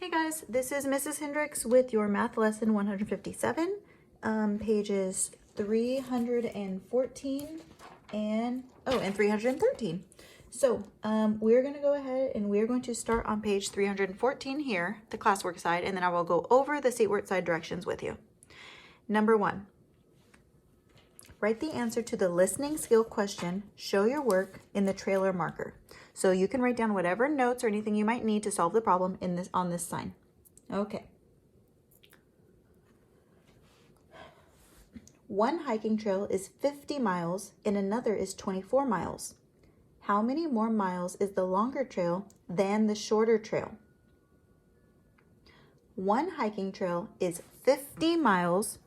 Hey guys, this is Mrs. Hendricks with your math lesson 157, pages 314 and 313. So we're going to go ahead and we're going to start on page 314 here, the classwork side, and then I will go over the seatwork side directions with you. Number 1, write the answer to the listening skill question, show your work in the trailer marker. So you can write down whatever notes or anything you might need to solve the problem on this sign. Okay. One hiking trail is 50 miles and another is 24 miles. How many more miles is the longer trail than the shorter trail? One hiking trail is 50 miles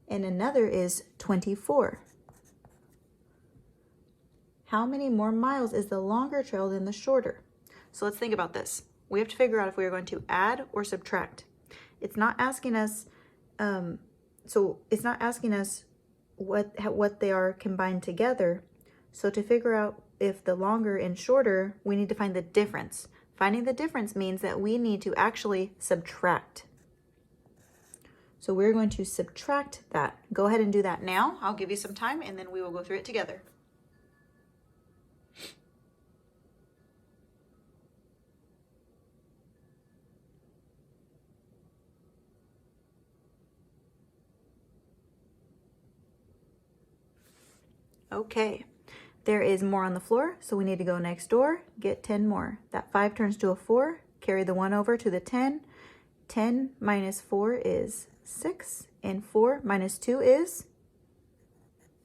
and another is 24. How many more miles is the longer trail than the shorter? So let's think about this. We have to figure out if we are going to add or subtract. It's not asking us, what they are combined together. So to figure out if the longer and shorter, we need to find the difference. Finding the difference means that we need to actually subtract. So we're going to subtract that. Go ahead and do that now. I'll give you some time and then we will go through it together. Okay, there is more on the floor, so we need to go next door, get 10 more. That 5 turns to a 4, carry the 1 over to the 10. 10 minus 4 is 6, and 4 minus 2 is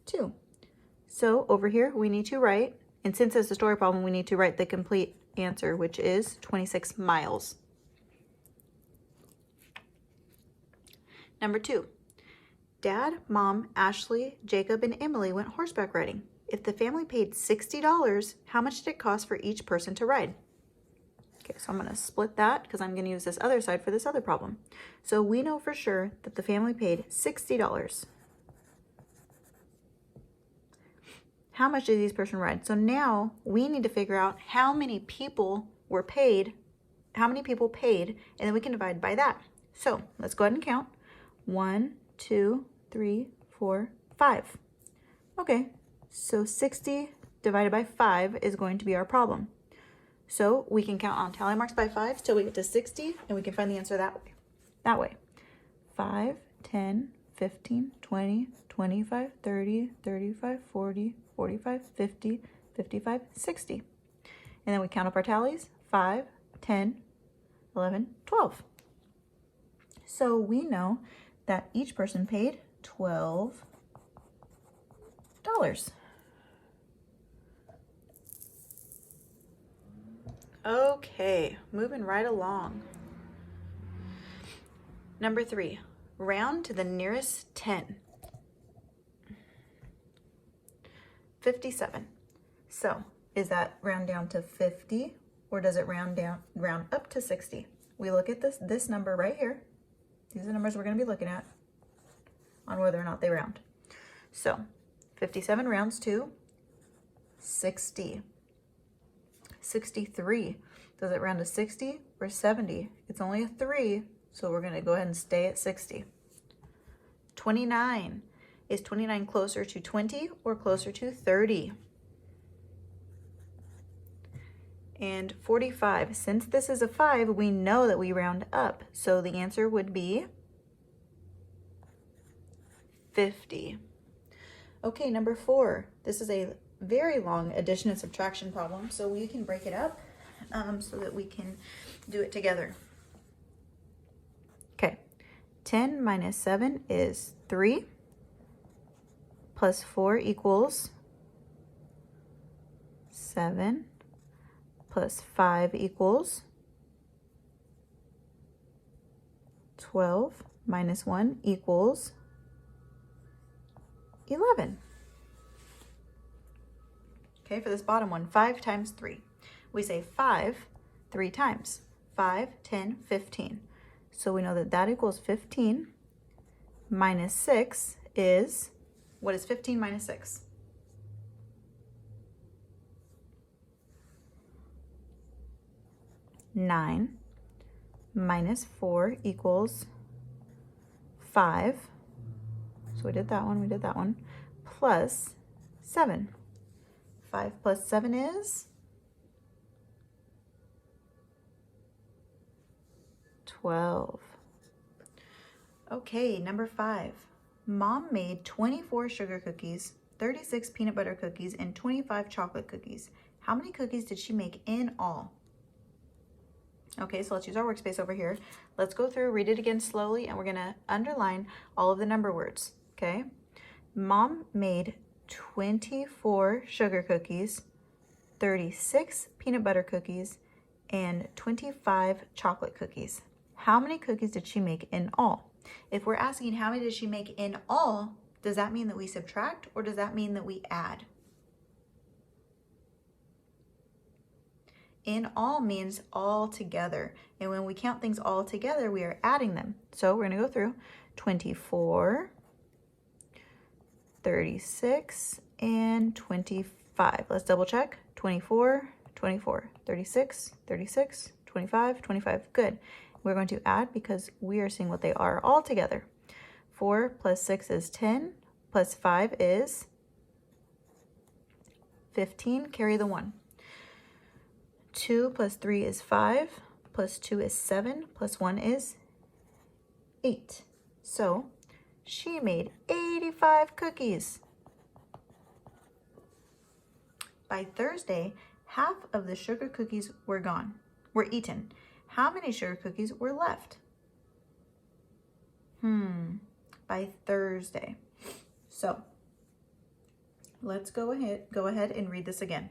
2. So over here, we need to write, and since it's a story problem, we need to write the complete answer, which is 26 miles. Number 2. Dad, Mom, Ashley, Jacob, and Emily went horseback riding. If the family paid $60, how much did it cost for each person to ride? Okay, so I'm going to split that because I'm going to use this other side for this other problem. So we know for sure that the family paid $60. How much did these person ride? So now we need to figure out how many people were paid, and then we can divide by that. So let's go ahead and count. 1, 2, 3, 4, 5. Okay, so 60 divided by 5 is going to be our problem. So we can count on tally marks by 5 till we get to 60, and we can find the answer that way. 5, 10, 15, 20, 25, 30, 35, 40, 45, 50, 55, 60. And then we count up our tallies, 5, 10, 11, 12. So we know that each person paid $12. Okay, moving right along. Number 3, round to the nearest 10. 57. So is that round down to 50 or does it round up to 60? We look at this number right here. These are the numbers we're going to be looking at on whether or not they round. So 57 rounds to 60. 63. Does it round to 60 or 70? It's only a 3, so we're going to go ahead and stay at 60. 29. Is 29 closer to 20 or closer to 30? And 45, since this is a 5, we know that we round up. So the answer would be 50. Okay, number 4. This is a very long addition and subtraction problem, so we can break it up so that we can do it together. Okay, 10 minus 7 is 3, plus 4 equals 7, plus 5 equals 12, minus 1 equals 11. Okay, for this bottom one, 5 times 3. We say 5 3 times. 5, 10, 15. So we know that that equals 15 minus 6 is, what is 15 minus 6? 9 minus 4 equals 5. So we did that one, plus 7. 5 plus 7 is 12. Okay, number 5. Mom made 24 sugar cookies, 36 peanut butter cookies, and 25 chocolate cookies. How many cookies did she make in all? Okay, so let's use our workspace over here. Let's go through, read it again slowly, and we're gonna underline all of the number words, okay? Mom made 24 sugar cookies, 36 peanut butter cookies, and 25 chocolate cookies. How many cookies did she make in all? If we're asking how many did she make in all, does that mean that we subtract or does that mean that we add? In all means all together. And when we count things all together, we are adding them. So we're gonna go through 24, 36, and 25. Let's double check. 24, 24, 36, 36, 25, 25. Good. We're going to add because we are seeing what they are all together. 4 plus 6 is 10, plus 5 is 15. Carry the 1. 2 plus 3 is 5, plus 2 is 7, plus 1 is 8. So she made 85 cookies. By Thursday, half of the sugar cookies were eaten. How many sugar cookies were left? By Thursday. So let's go ahead and read this again.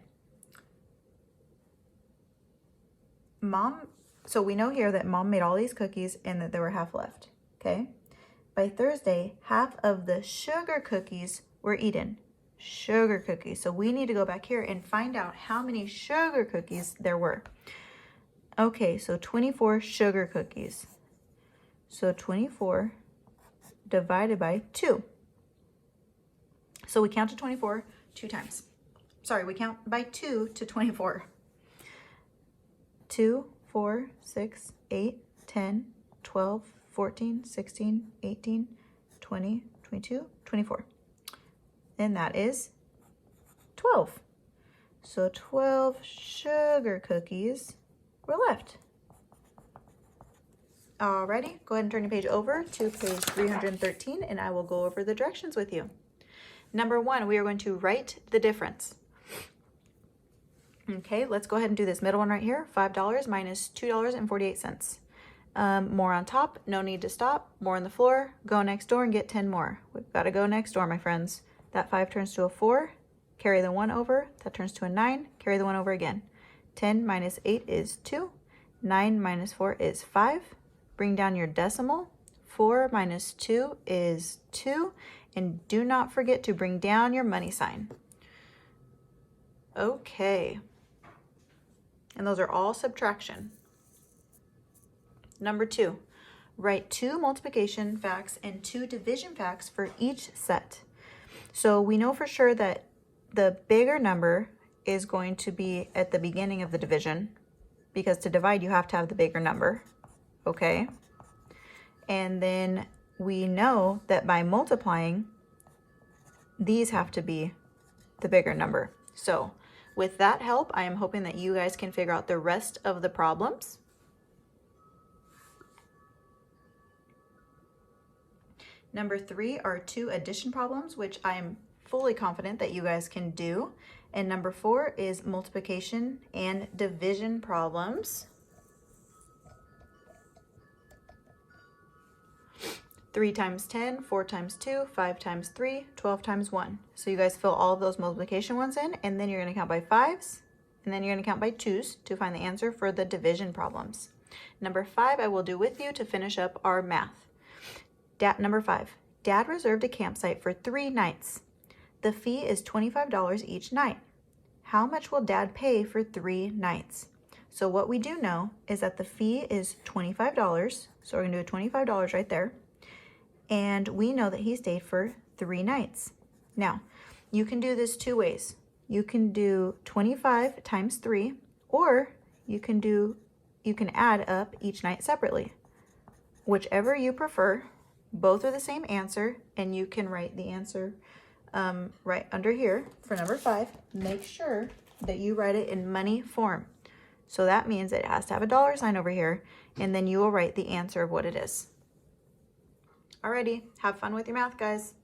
So we know here that Mom made all these cookies and that there were half left, okay? By Thursday, half of the sugar cookies were eaten. Sugar cookies. So we need to go back here and find out how many sugar cookies there were. Okay, so 24 sugar cookies. So 24 divided by 2. So we count to 24 2 times. Sorry, we count by 2 to 24. 2, 4, 6, 8, 10, 12, 14, 16, 18, 20, 22, 24. And that is 12. So 12 sugar cookies were left. Alrighty, go ahead and turn your page over to page 313 and I will go over the directions with you. Number 1, we are going to write the difference. Okay, let's go ahead and do this middle one right here. $5 minus $2.48. More on top, no need to stop. More on the floor, go next door and get 10 more. We've got to go next door, my friends. That 5 turns to a 4, carry the 1 over, that turns to a 9, carry the 1 over again. 10 minus 8 is 2, 9 minus 4 is 5. Bring down your decimal. 4 minus 2 is 2, and do not forget to bring down your money sign. Okay. And those are all subtraction. Number 2, write 2 multiplication facts and 2 division facts for each set. So we know for sure that the bigger number is going to be at the beginning of the division because to divide you have to have the bigger number, okay? And then we know that by multiplying, these have to be the bigger number. So with that help, I am hoping that you guys can figure out the rest of the problems. Number 3 are 2 addition problems, which I am fully confident that you guys can do. And number 4 is multiplication and division problems. 3 times 10, 4 times 2, 5 times 3, 12 times 1. So you guys fill all of those multiplication ones in, and then you're going to count by 5s, and then you're going to count by 2s to find the answer for the division problems. Number 5 I will do with you to finish up our math. Number 5, Dad reserved a campsite for 3 nights. The fee is $25 each night. How much will Dad pay for 3 nights? So what we do know is that the fee is $25, so we're going to do a $25 right there. And we know that he stayed for 3 nights. Now, you can do this 2 ways. You can do 25 times 3, or you can do you can add up each night separately. Whichever you prefer, both are the same answer, and you can write the answer right under here for number 5. Make sure that you write it in money form. So that means it has to have a dollar sign over here, and then you will write the answer of what it is. Alrighty, have fun with your math, guys.